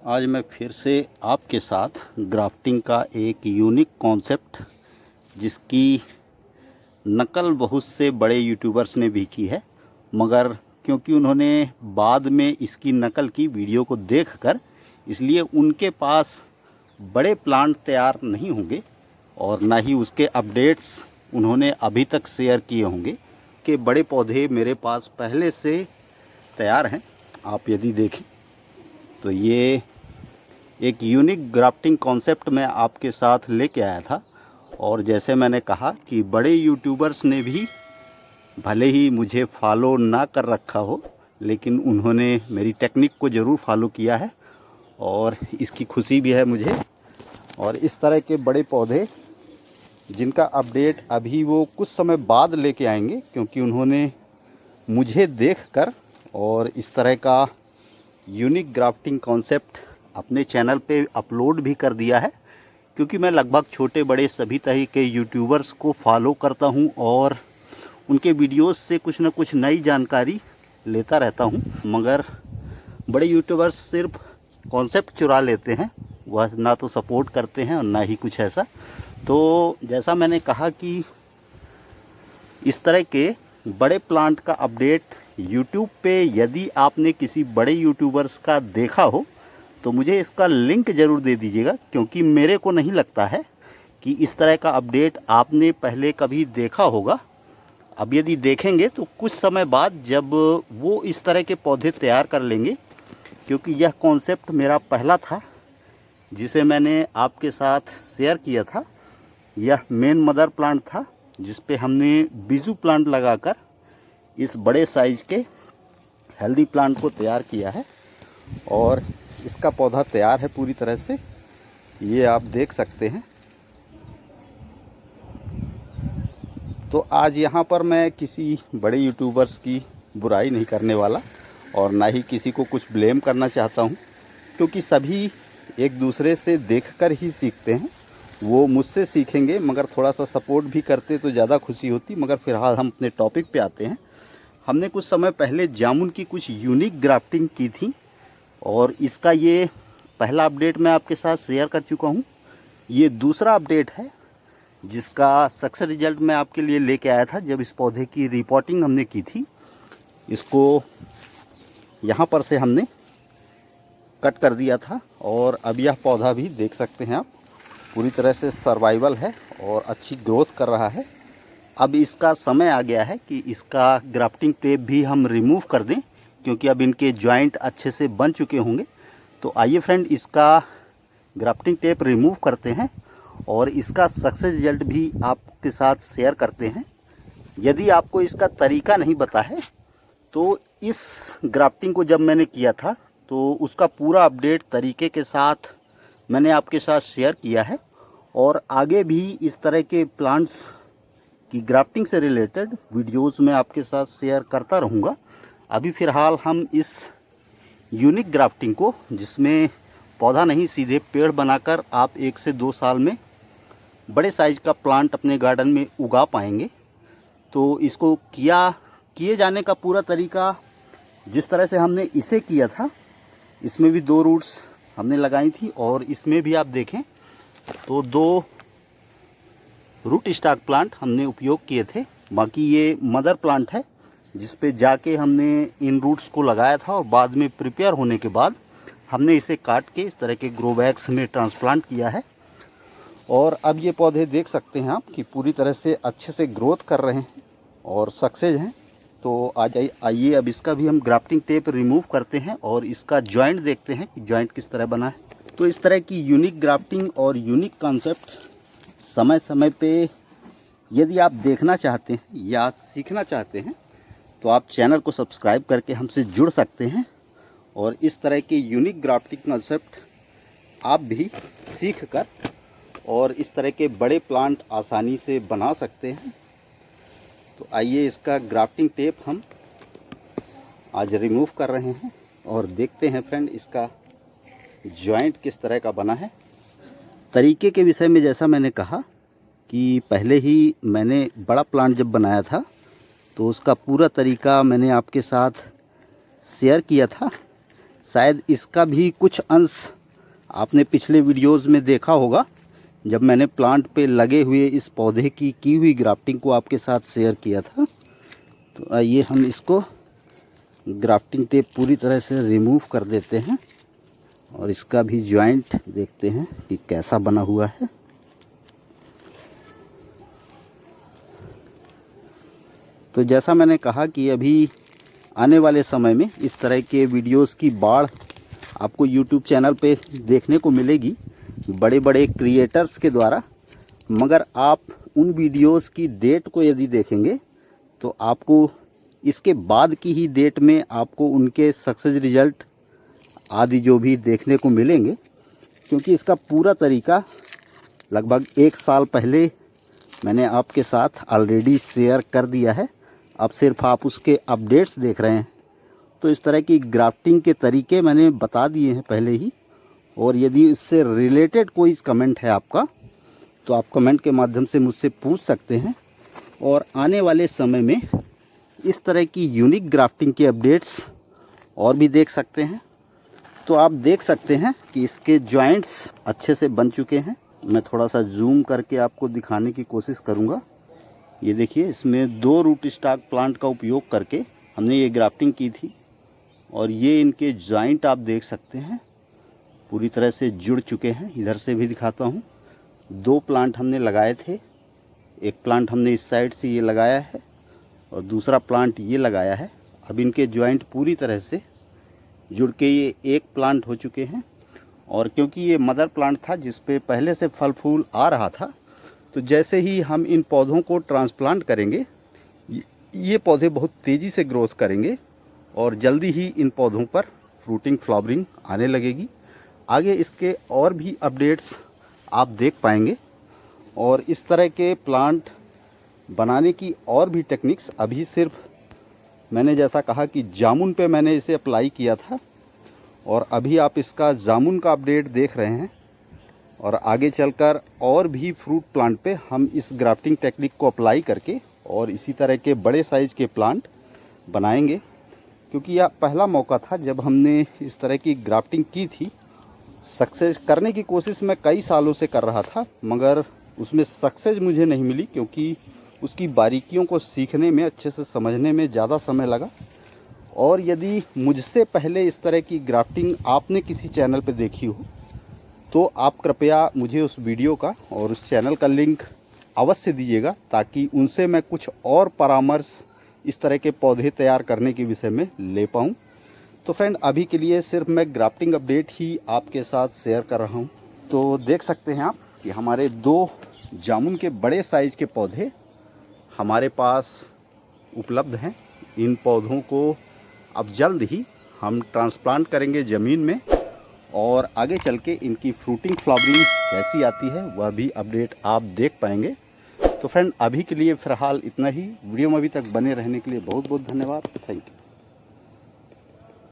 आज मैं फिर से आपके साथ ग्राफ्टिंग का एक यूनिक कॉन्सेप्ट जिसकी नकल बहुत से बड़े यूट्यूबर्स ने भी की है, मगर क्योंकि उन्होंने बाद में इसकी नकल की वीडियो को देखकर, इसलिए उनके पास बड़े प्लांट तैयार नहीं होंगे और ना ही उसके अपडेट्स उन्होंने अभी तक शेयर किए होंगे कि बड़े पौधे मेरे पास पहले से तैयार हैं। आप यदि देखें तो ये एक यूनिक ग्राफ्टिंग कॉन्सेप्ट मैं आपके साथ लेके आया था। और जैसे मैंने कहा कि बड़े यूट्यूबर्स ने भी भले ही मुझे फॉलो ना कर रखा हो, लेकिन उन्होंने मेरी टेक्निक को ज़रूर फॉलो किया है और इसकी खुशी भी है मुझे। और इस तरह के बड़े पौधे जिनका अपडेट अभी वो कुछ समय बाद लेके आएंगे, क्योंकि उन्होंने मुझे देखकर और इस तरह का यूनिक ग्राफ्टिंग कॉन्सेप्ट अपने चैनल पे अपलोड भी कर दिया है। क्योंकि मैं लगभग छोटे बड़े सभी तरह के यूट्यूबर्स को फॉलो करता हूं और उनके वीडियोस से कुछ ना कुछ नई जानकारी लेता रहता हूं, मगर बड़े यूट्यूबर्स सिर्फ कॉन्सेप्ट चुरा लेते हैं, वह ना तो सपोर्ट करते हैं और ना ही कुछ ऐसा। तो जैसा मैंने कहा कि इस तरह के बड़े प्लांट का अपडेट YouTube पे यदि आपने किसी बड़े यूट्यूबर्स का देखा हो तो मुझे इसका लिंक ज़रूर दे दीजिएगा, क्योंकि मेरे को नहीं लगता है कि इस तरह का अपडेट आपने पहले कभी देखा होगा। अब यदि देखेंगे तो कुछ समय बाद जब वो इस तरह के पौधे तैयार कर लेंगे, क्योंकि यह कॉन्सेप्ट मेरा पहला था जिसे मैंने आपके साथ शेयर किया था। यह मेन मदर प्लांट था जिस पे हमने बीजू प्लांट लगाकर इस बड़े साइज के हेल्दी प्लांट को तैयार किया है और इसका पौधा तैयार है पूरी तरह से, ये आप देख सकते हैं। तो आज यहाँ पर मैं किसी बड़े यूट्यूबर्स की बुराई नहीं करने वाला और ना ही किसी को कुछ ब्लेम करना चाहता हूँ, क्योंकि सभी एक दूसरे से देखकर ही सीखते हैं। वो मुझसे सीखेंगे, मगर थोड़ा सा सपोर्ट भी करते तो ज़्यादा खुशी होती। मगर फ़िलहाल हम अपने टॉपिक पे आते हैं। हमने कुछ समय पहले जामुन की कुछ यूनिक ग्राफ्टिंग की थी और इसका ये पहला अपडेट मैं आपके साथ शेयर कर चुका हूँ। ये दूसरा अपडेट है जिसका सक्सेस रिजल्ट मैं आपके लिए लेके आया था जब इस पौधे की रिपोर्टिंग हमने की थी। इसको यहाँ पर से हमने कट कर दिया था और अब यह पौधा भी देख सकते हैं आप पूरी तरह से सर्वाइवल है और अच्छी ग्रोथ कर रहा है। अब इसका समय आ गया है कि इसका ग्राफ्टिंग टेप भी हम रिमूव कर दें, क्योंकि अब इनके जॉइंट अच्छे से बन चुके होंगे। तो आइए फ्रेंड, इसका ग्राफ्टिंग टेप रिमूव करते हैं और इसका सक्सेस रिजल्ट भी आपके साथ शेयर करते हैं। यदि आपको इसका तरीका नहीं पता है तो इस ग्राफ्टिंग को जब मैंने किया था तो उसका पूरा अपडेट तरीके के साथ मैंने आपके साथ शेयर किया है और आगे भी इस तरह के प्लांट्स की ग्राफ्टिंग से रिलेटेड वीडियोस में आपके साथ शेयर करता रहूँगा। अभी फ़िलहाल हम इस यूनिक ग्राफ्टिंग को, जिसमें पौधा नहीं सीधे पेड़ बनाकर आप 1 से 2 साल में बड़े साइज का प्लांट अपने गार्डन में उगा पाएंगे, तो इसको किए जाने का पूरा तरीका जिस तरह से हमने इसे किया था, इसमें भी 2 रूट्स हमने लगाई थी और इसमें भी आप देखें तो 2 रूट स्टॉक प्लांट हमने उपयोग किए थे। बाकी ये मदर प्लांट है जिस पे जाके हमने इन रूट्स को लगाया था और बाद में प्रिपेयर होने के बाद हमने इसे काट के इस तरह के ग्रो बैग्स में ट्रांसप्लांट किया है। और अब ये पौधे देख सकते हैं आप कि पूरी तरह से अच्छे से ग्रोथ कर रहे हैं और सक्सेस हैं। तो आइए अब इसका भी हम ग्राफ्टिंग टेप रिमूव करते हैं और इसका जॉइंट देखते हैं कि जॉइंट किस तरह बना है। तो इस तरह की यूनिक ग्राफ्टिंग और यूनिक कॉन्सेप्ट समय समय पे यदि आप देखना चाहते हैं या सीखना चाहते हैं तो आप चैनल को सब्सक्राइब करके हमसे जुड़ सकते हैं और इस तरह के यूनिक ग्राफ्टिंग कॉन्सेप्ट आप भी सीख कर और इस तरह के बड़े प्लांट आसानी से बना सकते हैं। तो आइए इसका ग्राफ्टिंग टेप हम आज रिमूव कर रहे हैं और देखते हैं फ्रेंड इसका जॉइंट किस तरह का बना है। तरीके के विषय में जैसा मैंने कहा कि पहले ही मैंने बड़ा प्लांट जब बनाया था तो उसका पूरा तरीका मैंने आपके साथ शेयर किया था। शायद इसका भी कुछ अंश आपने पिछले वीडियोस में देखा होगा जब मैंने प्लांट पे लगे हुए इस पौधे की हुई ग्राफ्टिंग को आपके साथ शेयर किया था। तो आइए हम इसको ग्राफ्टिंग टेप पूरी तरह से रिमूव कर देते हैं और इसका भी जॉइंट देखते हैं कि कैसा बना हुआ है। तो जैसा मैंने कहा कि अभी आने वाले समय में इस तरह के वीडियोस की बाढ़ आपको YouTube चैनल पे देखने को मिलेगी बड़े बड़े क्रिएटर्स के द्वारा, मगर आप उन वीडियोस की डेट को यदि देखेंगे तो आपको इसके बाद की ही डेट में आपको उनके सक्सेस रिजल्ट आदि जो भी देखने को मिलेंगे, क्योंकि इसका पूरा तरीका लगभग 1 साल पहले मैंने आपके साथ ऑलरेडी शेयर कर दिया है। अब सिर्फ आप उसके अपडेट्स देख रहे हैं। तो इस तरह की ग्राफ्टिंग के तरीके मैंने बता दिए हैं पहले ही, और यदि इससे रिलेटेड कोई कमेंट है आपका तो आप कमेंट के माध्यम से मुझसे पूछ सकते हैं। और आने वाले समय में इस तरह की यूनिक ग्राफ्टिंग के अपडेट्स और भी देख सकते हैं। तो आप देख सकते हैं कि इसके जॉइंट्स अच्छे से बन चुके हैं। मैं थोड़ा सा जूम करके आपको दिखाने की कोशिश करूंगा। ये देखिए, इसमें 2 रूट स्टॉक प्लांट का उपयोग करके हमने ये ग्राफ्टिंग की थी और ये इनके जॉइंट आप देख सकते हैं पूरी तरह से जुड़ चुके हैं। इधर से भी दिखाता हूँ। 2 प्लांट हमने लगाए थे। एक प्लांट हमने इस साइड से ये लगाया है और दूसरा प्लांट ये लगाया है। अब इनके जॉइंट पूरी तरह से जुड़ के ये एक प्लांट हो चुके हैं। और क्योंकि ये मदर प्लांट था जिस पे पहले से फल फूल आ रहा था, तो जैसे ही हम इन पौधों को ट्रांसप्लांट करेंगे ये पौधे बहुत तेज़ी से ग्रोथ करेंगे और जल्दी ही इन पौधों पर फ्रूटिंग फ्लावरिंग आने लगेगी। आगे इसके और भी अपडेट्स आप देख पाएंगे। और इस तरह के प्लांट बनाने की और भी टेक्निक्स, अभी सिर्फ मैंने जैसा कहा कि जामुन पे मैंने इसे अप्लाई किया था और अभी आप इसका जामुन का अपडेट देख रहे हैं। और आगे चलकर और भी फ्रूट प्लांट पे हम इस ग्राफ्टिंग टेक्निक को अप्लाई करके और इसी तरह के बड़े साइज़ के प्लांट बनाएंगे, क्योंकि यह पहला मौका था जब हमने इस तरह की ग्राफ्टिंग की थी। सक्सेस करने की कोशिश मैं कई सालों से कर रहा था, मगर उसमें सक्सेस मुझे नहीं मिली, क्योंकि उसकी बारीकियों को सीखने में, अच्छे से समझने में ज़्यादा समय लगा। और यदि मुझसे पहले इस तरह की ग्राफ्टिंग आपने किसी चैनल पर देखी हो तो आप कृपया मुझे उस वीडियो का और उस चैनल का लिंक अवश्य दीजिएगा, ताकि उनसे मैं कुछ और परामर्श इस तरह के पौधे तैयार करने के विषय में ले पाऊँ। तो फ्रेंड, अभी के लिए सिर्फ मैं ग्राफ्टिंग अपडेट ही आपके साथ शेयर कर रहा हूँ। तो देख सकते हैं आप कि हमारे 2 जामुन के बड़े साइज़ के पौधे हमारे पास उपलब्ध हैं। इन पौधों को अब जल्द ही हम ट्रांसप्लांट करेंगे ज़मीन में, और आगे चल के इनकी फ्रूटिंग फ्लावरिंग कैसी आती है वह भी अपडेट आप देख पाएंगे। तो फ्रेंड, अभी के लिए फ़िलहाल इतना ही। वीडियो में अभी तक बने रहने के लिए बहुत बहुत धन्यवाद। Thank you.